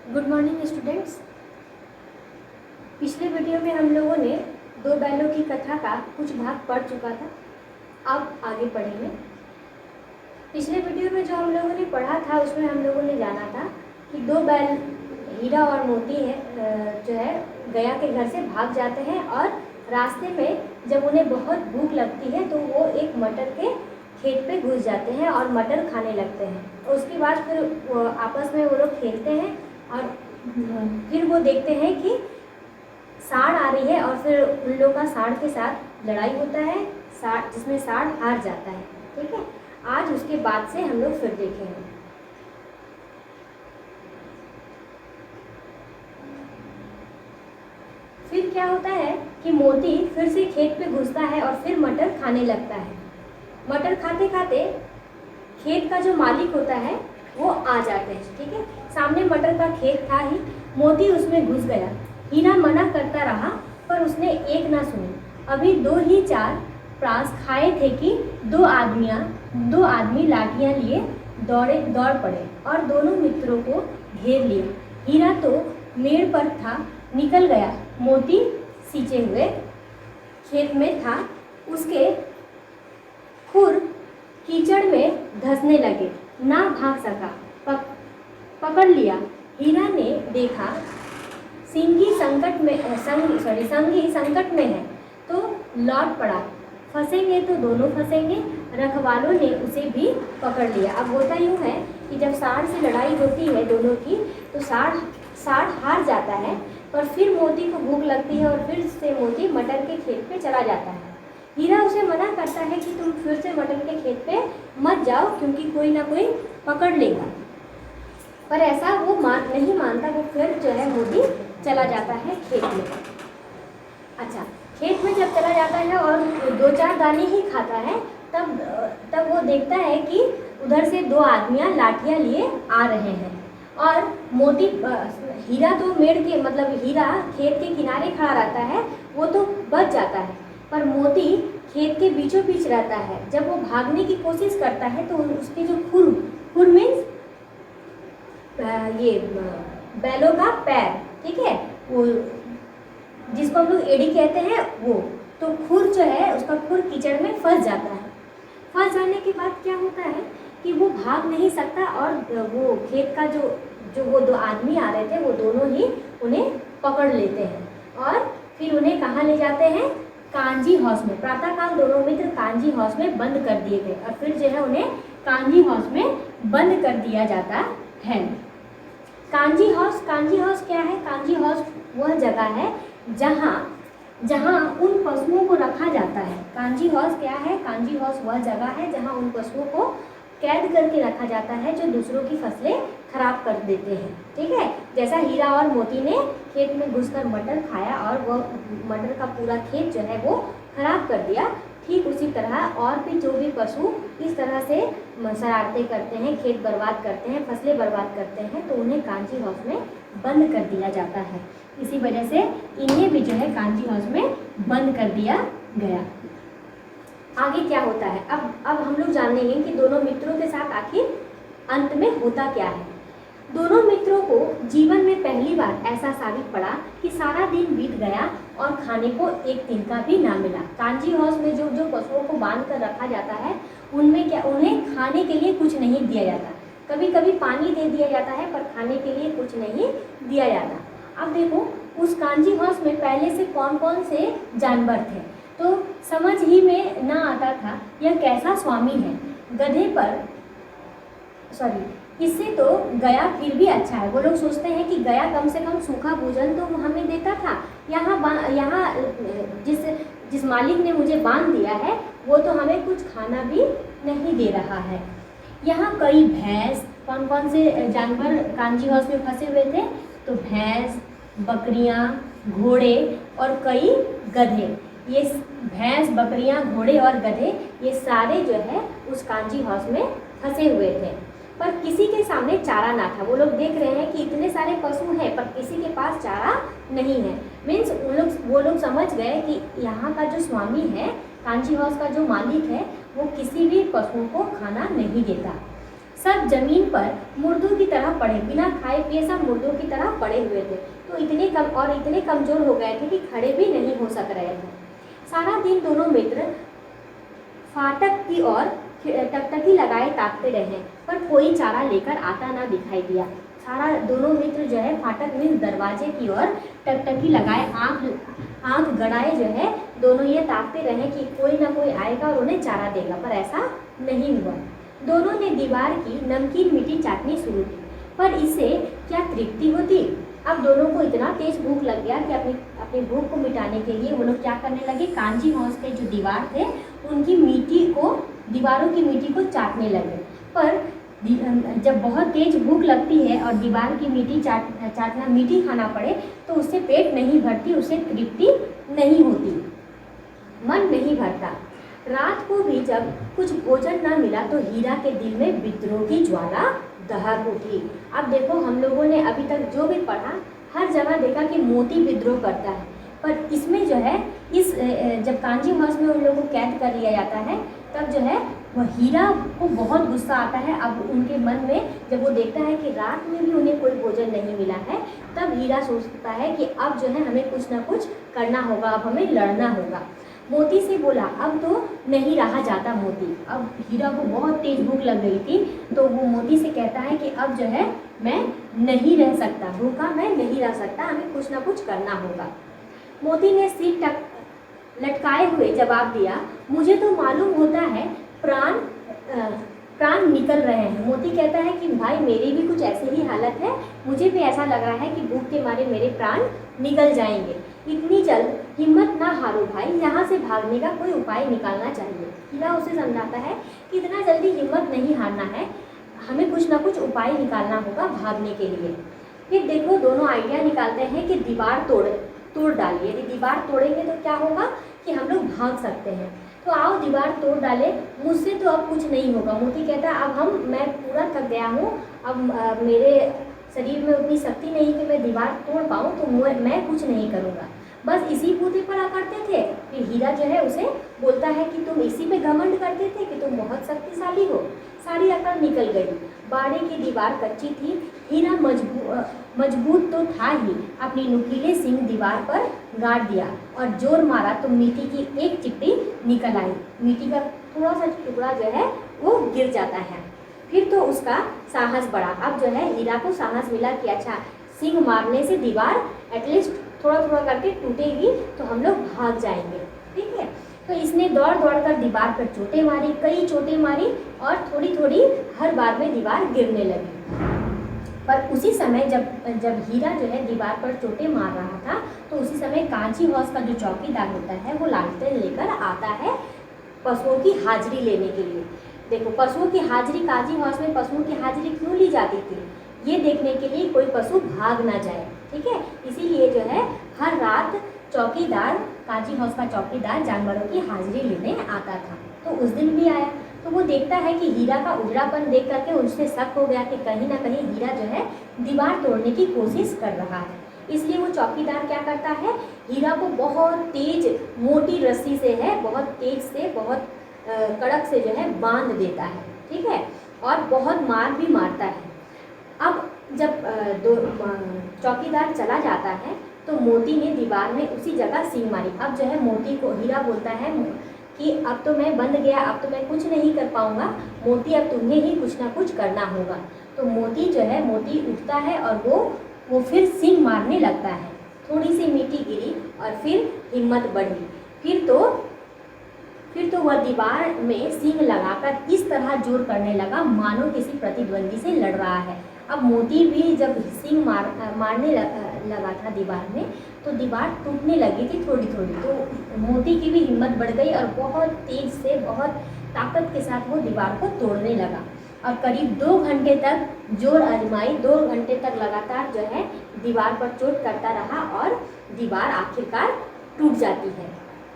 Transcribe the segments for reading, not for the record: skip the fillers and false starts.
Good morning students. पिछले video में हम लोगों ने दो बैलों की कथा का कुछ भाग पढ़ चुका था। अब आगे पढ़ेंगे। पिछले वीडियो में जो हम लोगों ने पढ़ा था उसमें हम लोगों ने जाना था कि दो बैल हीरा और मोती जो है गया के घर से भाग जाते हैं और रास्ते में जब उन्हें बहुत भूख लगती है तो वो एक मटर के खेत पे घुस जाते हैं और मटर खाने लगते हैं। उसके बाद फिर आपस में वो लोग खेलते हैं और फिर वो देखते हैं कि सांड आ रही है और फिर उन लोगों का सांड के साथ लड़ाई होता है, जिसमें सांड हार जाता है। ठीक है, आज उसके बाद से हम लोग फिर देखेंगे। फिर क्या होता है कि मोती फिर से खेत पे घुसता है और फिर मटर खाने लगता है। मटर खाते खाते खेत का जो मालिक होता है वो आ जाते हैं। ठीक है, सामने मटर का खेत था ही, मोती उसमें घुस गया। हीरा मना करता रहा पर उसने एक ना सुनी। अभी दो ही चार प्रास खाए थे कि दो आदमी लाठियां लिए दौड़ पड़े और दोनों मित्रों को घेर लिया। हीरा तो मेड़ पर था, निकल गया। मोती सींचे हुए खेत में था, उसके खुर कीचड़ में धंसने लगे, ना भाग सका। पकड़ लिया। हीरा ने देखा संगी संकट में है तो लौट पड़ा। फंसेंगे तो दोनों फंसेंगे। रखवालों ने उसे भी पकड़ लिया। अब होता यूँ है कि जब सांड से लड़ाई होती है दोनों की तो सांड हार जाता है, पर फिर मोती को भूख लगती है और फिर से मोती मटर के खेत पे चला जाता है। हीरा उसे मना करता है कि तुम फिर से मटर के खेत पे मत जाओ क्योंकि कोई ना कोई पकड़ लेगा, पर ऐसा वो नहीं मानता। वो फिर जो है मोती चला जाता है खेत में। अच्छा, खेत में जब चला जाता है और दो चार दाने ही खाता है तब वो देखता है कि उधर से दो आदमियां लाठियां लिए आ रहे हैं और मोती हीरा तो हीरा खेत के किनारे खड़ा रहता है, वो तो बच जाता है, पर मोती खेत के बीचों बीच रहता है। जब वो भागने की कोशिश करता है तो उसके जो खुर मीन्स ये बैलों का पैर, ठीक है, वो जिसको हम लोग एड़ी कहते हैं, वो तो खुर जो है उसका खुर कीचड़ में फंस जाता है। फंस जाने के बाद क्या होता है कि वो भाग नहीं सकता और वो खेत का जो वो दो आदमी आ रहे थे वो दोनों ही उन्हें पकड़ लेते हैं और फिर उन्हें कहाँ ले जाते हैं? कांजी हाउस में। प्रातःकाल दोनों मित्र कांजी हाउस में बंद कर दिए गए और फिर जो है उन्हें कांजी हाउस में बंद कर दिया जाता है। कांजी हाउस क्या है? कांजी हाउस वह जगह है जहाँ उन पशुओं को रखा जाता है। कांजी हाउस क्या है? कांजी हाउस वह जगह है जहाँ उन पशुओं को कैद करके रखा जाता है जो दूसरों की फसलें खराब कर देते हैं। ठीक है, जैसा हीरा और मोती ने खेत में घुसकर मटर खाया और वह मटर का पूरा खेत जो है वो खराब कर दिया, ठीक उसी तरह और भी जो भी पशु इस तरह से शरारतें करते हैं, खेत बर्बाद करते हैं, फसलें बर्बाद करते हैं, तो उन्हें कांजी हाउस में बंद कर दिया जाता है। इसी वजह से इन्हें भी जो है कांजी हाउस में बंद कर दिया गया। आगे क्या होता है? अब हम लोग जानेंगे कि दोनों मित्रों के साथ आखिर अंत में होता क्या है। दोनों मित्रों को जीवन में पहली बार ऐसा साबित पड़ा कि सारा दिन बीत गया और खाने को एक तिनका भी ना मिला। कांजी हाउस में जो पशुओं को बांध कर रखा जाता है उन्हें खाने के लिए कुछ नहीं दिया जाता। कभी कभी पानी दे दिया जाता है पर खाने के लिए कुछ नहीं दिया जाता। अब देखो, उस कांजी हाउस में पहले से कौन कौन से जानवर थे तो समझ ही में ना आता था यह कैसा स्वामी है। इससे तो गया फिर भी अच्छा है। वो लोग सोचते हैं कि गया कम से कम सूखा भोजन तो हमें देता था, यहाँ जिस मालिक ने मुझे बांध दिया है वो तो हमें कुछ खाना भी नहीं दे रहा है। यहाँ कई भैंस, कौन से जानवर कांजी हाउस में फंसे हुए थे तो भैंस, बकरियाँ, घोड़े और कई गधे। ये भैंस, बकरियाँ, घोड़े और गधे ये सारे जो है उस कांजी हाउस में फंसे हुए थे, पर किसी के सामने चारा ना था। वो लोग देख रहे हैं कि इतने सारे पशु हैं पर किसी के पास चारा नहीं है। मीन्स वो लोग समझ गए कि यहाँ का जो स्वामी है, कांजी हाउस का जो मालिक है, वो किसी भी पशु को खाना नहीं देता। सब जमीन पर मुर्दों की तरह पड़े, बिना खाए पिए सब मुर्दों की तरह पड़े हुए थे। तो इतने कमज़ोर हो गए थे कि खड़े भी नहीं हो सक रहे थे। सारा दिन दोनों मित्र फाटक की ओर टकटकी लगाए ताकते रहे, पर कोई चारा लेकर आता ना दिखाई दिया। सारा दोनों मित्र जो है फाटक में दरवाजे की ओर टकटकी लगाए आंख गड़ाए जो है दोनों ये ताकते रहे कि कोई ना कोई आएगा और उन्हें चारा देगा, पर ऐसा नहीं हुआ। दोनों ने दीवार की नमकीन मिट्टी चाटनी शुरू की, पर इससे क्या तृप्ति होती। अब दोनों को इतना तेज भूख लग गया कि अपनी भूख को मिटाने के लिए वो लोग क्या करने लगे, कांजी हाउस के जो दीवार थे उनकी दीवारों की मिट्टी को चाटने लगे। पर जब बहुत तेज भूख लगती है और दीवार की मिट्टी चाटना मिट्टी खाना पड़े तो उससे पेट नहीं भरती, उससे तृप्ति नहीं होती, मन नहीं भरता। रात को भी जब कुछ भोजन न मिला तो हीरा के दिल में विद्रोह की ज्वाला दहक उठी। अब देखो, हम लोगों ने अभी तक जो भी पढ़ा हर जगह देखा कि मोती विद्रोह करता है, पर इसमें जो है जब कांजी हाउस में उन लोगों को कैद कर लिया जाता है तब जो है वह हीरा को बहुत गुस्सा आता है। अब उनके मन में जब वो देखता है कि रात में भी उन्हें कोई भोजन नहीं मिला है, तब हीरा सोचता है कि अब जो है हमें कुछ ना कुछ करना होगा, अब हमें लड़ना होगा। मोती से बोला, अब तो नहीं रहा जाता मोती। अब हीरा को बहुत तेज भूख लग गई थी, तो वो मोती से कहता है कि अब जो है मैं नहीं रह सकता, भूखा मैं नहीं रह सकता, हमें कुछ ना कुछ करना होगा। मोती ने सिर लटकाए हुए जवाब दिया, मुझे तो मालूम होता है प्राण निकल रहे हैं। मोती कहता है कि भाई मेरी भी कुछ ऐसी ही हालत है, मुझे भी ऐसा लग रहा है कि भूख के मारे मेरे प्राण निकल जाएंगे। इतनी जल्द हिम्मत ना हारो भाई, यहाँ से भागने का कोई उपाय निकालना चाहिए। हीरा उसे समझाता है कि इतना जल्दी हिम्मत नहीं हारना है, हमें कुछ ना कुछ उपाय निकालना होगा भागने के लिए। फिर देखो, दोनों आइडिया निकालते हैं कि दीवार तोड़ डालिए। यदि दीवार तोड़ेंगे तो क्या होगा कि हम लोग भाग सकते हैं। तो आओ दीवार तोड़ डाले, मुझसे तो अब कुछ नहीं होगा। मोती कहता है मैं पूरा थक गया हूँ, अब मेरे शरीर में उतनी शक्ति नहीं कि मैं दीवार तोड़ पाऊँ, तो मैं कुछ नहीं करूँगा। बस इसी बूते पर करते थे। फिर हीरा जो है उसे बोलता है कि तुम इसी पे घमंड करते थे कि तुम बहुत शक्तिशाली हो। सारी अकड़ निकल गई। बाड़े की दीवार कच्ची थी, हीरा मजबूत तो था ही, अपनी नुकीले सींग दीवार पर गाड़ दिया और जोर मारा तो मिट्टी की एक चिट्टी निकल आई। मिट्टी का थोड़ा सा टुकड़ा जो है वो गिर जाता है। फिर तो उसका साहस बढ़ा। अब जो है हीरा को साहस मिला कि अच्छा, सींग मारने से दीवार एटलीस्ट थोड़ा थोड़ा करके टूटेगी तो हम लोग भाग जाएंगे। ठीक है, तो इसने दौड़ कर दीवार पर चोटें मारी, कई चोटें मारी और थोड़ी थोड़ी हर बार में दीवार गिरने लगी। पर उसी समय जब हीरा जो है दीवार पर चोटें मार रहा था, तो उसी समय कांची हाउस का जो चौकीदार होता है वो लालटेन लेकर आता है पशुओं की हाजिरी लेने के लिए। देखो, पशुओं की हाजिरी, कांची हाउस में पशुओं की हाजिरी क्यों ली जाती थी? ये देखने के लिए कोई पशु भाग ना जाए। ठीक है, इसीलिए जो है हर रात चौकीदार, कांची हाउस का चौकीदार जानवरों की हाजिरी लेने आता था। तो उस दिन भी आया, तो वो देखता है कि हीरा का उजड़ापन देख करके उससे शक हो गया कि कहीं ना कहीं हीरा जो है दीवार तोड़ने की कोशिश कर रहा है। इसलिए वो चौकीदार क्या करता है, हीरा को बहुत तेज मोटी रस्सी से है, बहुत तेज से, बहुत कड़क से जो है बांध देता है। ठीक है, और बहुत मार भी मारता है। अब जब चौकीदार चला जाता है तो मोती ने दीवार में उसी जगह सींग मारी। अब जो है मोती को हीरा बोलता है कि अब तो मैं बंद गया, अब तो मैं कुछ नहीं कर पाऊँगा मोती, अब तुम्हें ही कुछ ना कुछ करना होगा। तो मोती जो है, मोती उठता है और वो फिर सींग मारने लगता है। थोड़ी सी मिट्टी गिरी और फिर हिम्मत बढ़ी। फिर तो वह दीवार में सींग लगाकर इस तरह जोर करने लगा मानो किसी प्रतिद्वंदी से लड़ रहा है। अब मोती भी जब सींग मारने लगा था दीवार में, तो दीवार टूटने लगी थी थोड़ी थोड़ी। तो मोती की भी हिम्मत बढ़ गई और बहुत तेज से, बहुत ताकत के साथ वो दीवार को तोड़ने लगा। और करीब 2 घंटे तक जोर आजमाई, 2 घंटे तक लगातार जो है दीवार पर चोट करता रहा और दीवार आखिरकार टूट जाती है।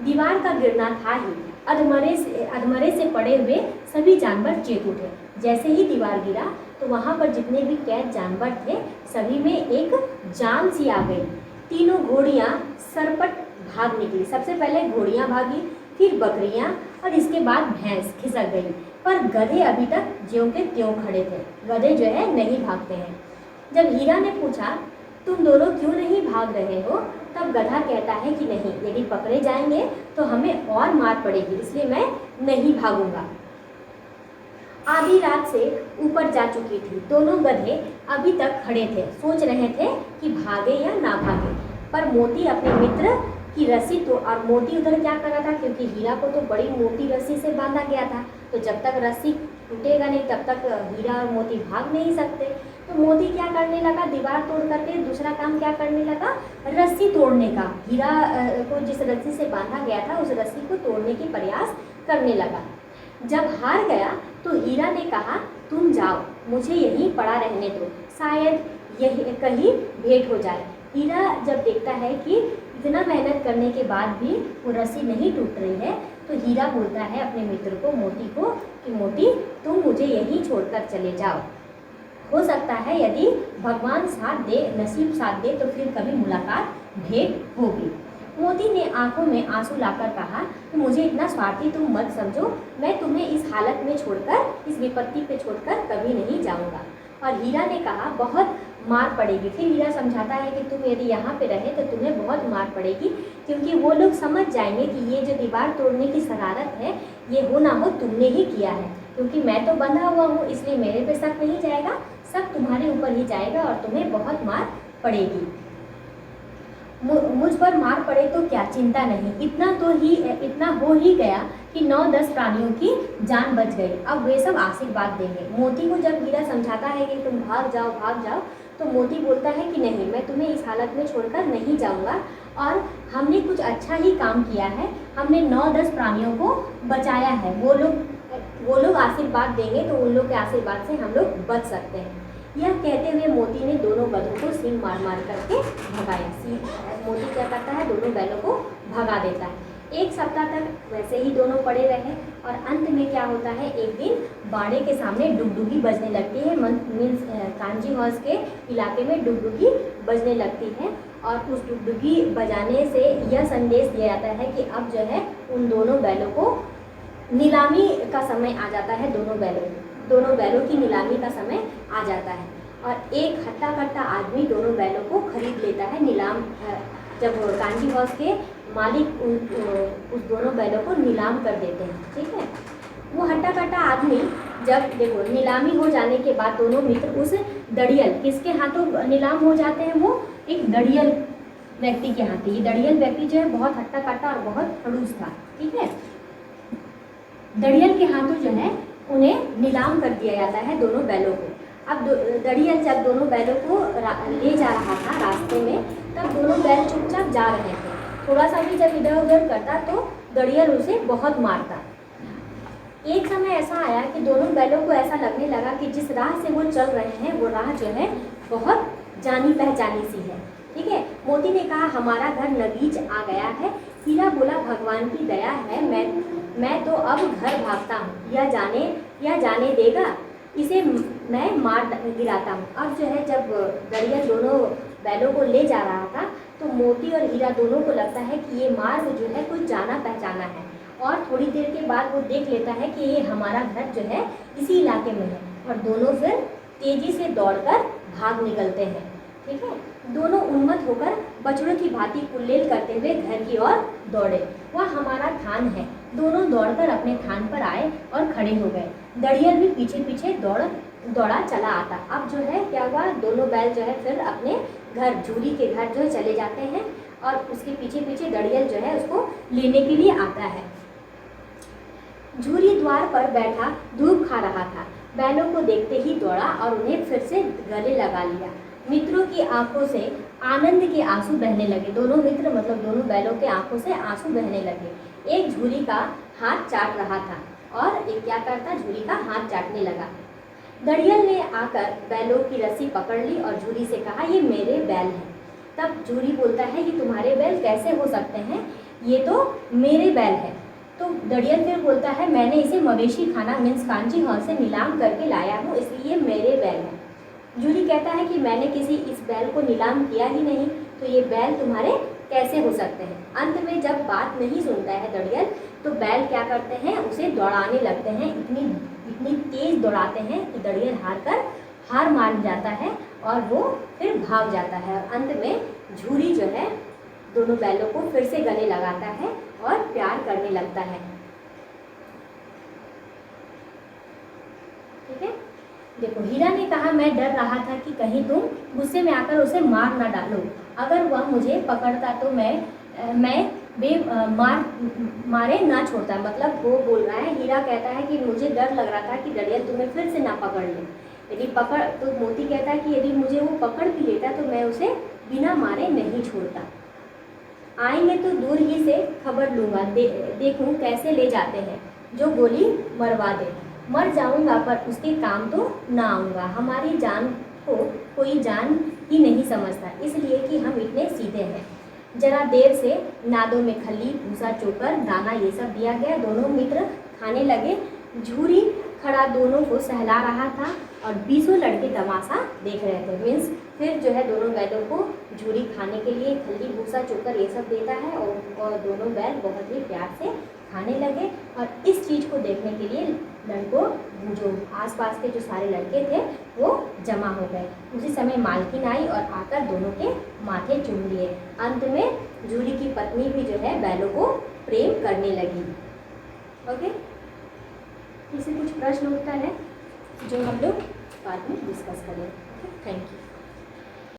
दीवार का गिरना था ही, अधमरे से पड़े हुए सभी जानवर चेत उठे। जैसे ही दीवार गिरा तो वहाँ पर जितने भी कैद जानवर थे सभी में एक जान सी आ गई। तीनों घोड़ियाँ सरपट भाग निकली। सबसे पहले घोड़ियाँ भागी, फिर बकरियाँ और इसके बाद भैंस खिसक गई। पर गधे अभी तक ज्यों के त्यों खड़े थे। गधे जो है नहीं भागते हैं। जब हीरा ने पूछा तुम दोनों क्यों नहीं भाग रहे हो, तब गधा कहता है कि नहीं, यदि पकड़े जाएंगे तो हमें और मार पड़ेगी, इसलिए मैं नहीं भागूंगा। आधी रात से ऊपर जा चुकी थी। दोनों गधे अभी तक खड़े थे, सोच रहे थे कि भागे या ना भागे। पर मोती अपने मित्र की रस्सी तो, और मोती उधर क्या कर रहा था, क्योंकि हीरा को तो बड़ी मोटी रस्सी से बांधा गया था, तो जब तक रस्सी टूटेगा नहीं तब तक हीरा और मोती भाग नहीं सकते। तो मोती क्या करने लगा, दीवार तोड़ करके दूसरा काम क्या करने लगा, रस्सी तोड़ने का। हीरा को जिस रस्सी से बांधा गया था उस रस्सी को तोड़ने की प्रयास करने लगा। जब हार गया तो हीरा ने कहा तुम जाओ, मुझे यहीं पड़ा रहने दो, शायद यही कहीं भेंट हो जाए। हीरा जब देखता है कि इतना मेहनत करने के बाद भी वो रस्सी नहीं टूट रही है, तो हीरा बोलता है अपने मित्र को, मोती को, कि मोती तुम मुझे यहीं छोड़कर चले जाओ, हो सकता है यदि भगवान साथ दे, नसीब साथ दे, तो फिर कभी मुलाकात भेंट होगी। मोती ने आंखों में आंसू लाकर कहा कि मुझे इतना स्वार्थी तुम मत समझो, मैं तुम्हें इस हालत में छोड़कर, इस विपत्ति पे छोड़कर कभी नहीं जाऊंगा। और हीरा ने कहा बहुत मार पड़ेगी। फिर हीरा समझाता है कि तुम यदि यहाँ पे रहे तो तुम्हें बहुत मार पड़ेगी, क्योंकि वो लोग समझ जाएंगे कि ये जो दीवार तोड़ने की शरारत है ये हो ना हो तुमने ही किया है, क्योंकि मैं तो बंधा हुआ हूँ, इसलिए मेरे पे शक नहीं जाएगा, शक तुम्हारे ऊपर ही जाएगा और तुम्हें बहुत मार पड़ेगी। मुझ पर मार पड़े तो क्या, चिंता नहीं, इतना हो ही गया कि 9-10 प्राणियों की जान बच गई, अब वे सब आशीर्वाद देंगे। मोती को जब हीरा समझाता है कि तुम भाग जाओ, तो मोती बोलता है कि नहीं, मैं तुम्हें इस हालत में छोड़कर नहीं जाऊंगा, और हमने कुछ अच्छा ही काम किया है, हमने 9-10 प्राणियों को बचाया है, वो लोग आशीर्वाद देंगे तो उन लोग के आशीर्वाद से हम लोग बच सकते हैं। यह कहते हुए मोती ने दोनों गधों को सींग मार मार करके भगाया। मोती क्या करता है, दोनों बैलों को भगा देता है। एक सप्ताह तक वैसे ही दोनों पड़े रहे, और अंत में क्या होता है, एक दिन बाड़े के सामने डुगडुगी बजने लगती है। मीन्स कांजी हाउस के इलाके में डुगडुगी बजने लगती है, और उस डुगडुगी बजाने से यह संदेश दिया जाता है कि अब जो है उन दोनों बैलों को नीलामी का समय आ जाता है। दोनों बैलों की नीलामी का समय आ जाता है, और एक हट्टा कट्टा आदमी दोनों बैलों को खरीद लेता है। जब कांजी हाउस के मालिक उस दोनों बैलों को नीलाम कर देते हैं, ठीक है। वो हट्टा कट्टा आदमी जब देखो नीलामी हो जाने के बाद दोनों मित्र उस दड़ियल, किसके हाथों नीलाम हो जाते हैं, वो एक दड़ियल व्यक्ति के हाथ। ये दड़ियल व्यक्ति जो है बहुत हट्टा कट्टा और बहुत खड़ूस था, ठीक है। दड़ियल के हाथों जो है उन्हें नीलाम कर दिया जाता है दोनों बैलों को। अब दड़ियल जब दोनों बैलों को ले जा रहा था रास्ते में, तब दोनों बैल चुपचाप जा रहे थे। थोड़ा सा भी जब इधर उधर करता तो दड़ियल उसे बहुत मारता। एक समय ऐसा आया कि दोनों बैलों को ऐसा लगने लगा कि जिस राह से वो चल रहे हैं वो राह जो है बहुत जानी पहचानी सी है, ठीक है। मोती ने कहा हमारा घर नगीच आ गया है। हीरा बोला भगवान की दया है, मैं तो अब घर भागता हूँ, यह जाने देगा, इसे मैं मार गिराता हूँ। अब जो है जब दड़ियल दोनों बैलों को ले जा रहा था तो मोती और हीरा दोनों को लगता है कि ये मार्ग जो है कुछ जाना पहचाना है, और थोड़ी देर के बाद वो देख लेता है कि ये हमारा घर जो है इसी इलाके में है, और दोनों फिर तेजी से दौड़कर भाग निकलते हैं, ठीक है। दोनों उन्मत्त होकर बछड़ों की भांति कुल्लेल करते हुए घर की ओर दौड़े। वह हमारा थान है। दोनों दौड़कर अपने थान पर आए और खड़े हो गए। दड़ियल भी पीछे पीछे दौड़ा चला आता। अब जो है क्या हुआ, दोनों बैल जो है फिर अपने घर, झूरी के घर जो है चले जाते हैं, और उसके पीछे पीछे दड़ियल जो है उसको लेने के लिए आता है। झूरी द्वार पर बैठा धूप खा रहा था। बैलों को देखते ही दौड़ा और उन्हें फिर से गले लगा लिया। मित्रों की आंखों से आनंद के आंसू बहने लगे। दोनों मित्र मतलब दोनों बैलों के आंखों से आंसू बहने लगे। एक झूरी का हाथ चाट रहा था और एक क्या करता, झूरी का हाथ चाटने लगा। दड़ियल ने आकर बैलों की रस्सी पकड़ ली और झूरी से कहा ये मेरे बैल हैं। तब झूरी बोलता है कि तुम्हारे बैल कैसे हो सकते हैं, ये तो मेरे बैल हैं। तो दड़ियल फिर बोलता है मैंने इसे मवेशी खाना मीन्स कांची हॉल से नीलाम करके लाया हूँ, इसलिए मेरे बैल हैं। झूरी कहता है कि मैंने किसी इस बैल को नीलाम किया ही नहीं, तो ये बैल तुम्हारे कैसे हो सकते हैं। अंत में जब बात नहीं सुनता है दड़ियल तो बैल क्या करते हैं, उसे दौड़ाने लगते हैं, इतनी तेज दौड़ाते हैं कि दड़ियल हार मान जाता है और वो फिर भाग जाता है। और अंत में झूरी जो है दोनों बैलों को फिर से गले लगाता है और प्यार करने लगता है। ठीक है, देखो हीरा ने कहा मैं डर रहा था कि कहीं तुम गुस्से में आकर उसे मार ना डालो, अगर वह मुझे पकड़ता तो मैं मारे ना छोड़ता। मतलब वो बोल रहा है, हीरा कहता है कि मुझे डर लग रहा था कि दड़ियल तुम्हें फिर से ना पकड़ ले, यदि पकड़ तो मोती कहता है कि यदि मुझे वो पकड़ भी लेता तो मैं उसे बिना मारे नहीं छोड़ता। आएंगे तो दूर ही से खबर लूँगा, देखूँ कैसे ले जाते हैं, जो गोली मरवा दे। मर जाऊँगा पर उसके काम तो ना आऊँगा। हमारी जान को कोई जान ही नहीं समझता, इसलिए कि हम इतने सीधे हैं। जरा देर से नादों में खली, भूसा, चोकर, दाना ये सब दिया गया। दोनों मित्र खाने लगे। झूरी खड़ा दोनों को सहला रहा था और 20 लड़के तमाशा देख रहे थे। मीन्स फिर जो है दोनों बैलों को झूरी खाने के लिए खली, भूसा, चोकर ये सब देता है और दोनों बैल बहुत ही प्यार से खाने लगे। और इस चीज़ को देखने के लिए लड़कों जो आसपास के जो सारे लड़के थे वो जमा हो गए। उसी समय मालकिन आई और आकर दोनों के माथे चूम लिए। अंत में झूरी की पत्नी भी जो है बैलों को प्रेम करने लगी। ओके, इससे कुछ प्रश्न उत्तर है जो हम लोग बाद में डिस्कस करें। Thank you.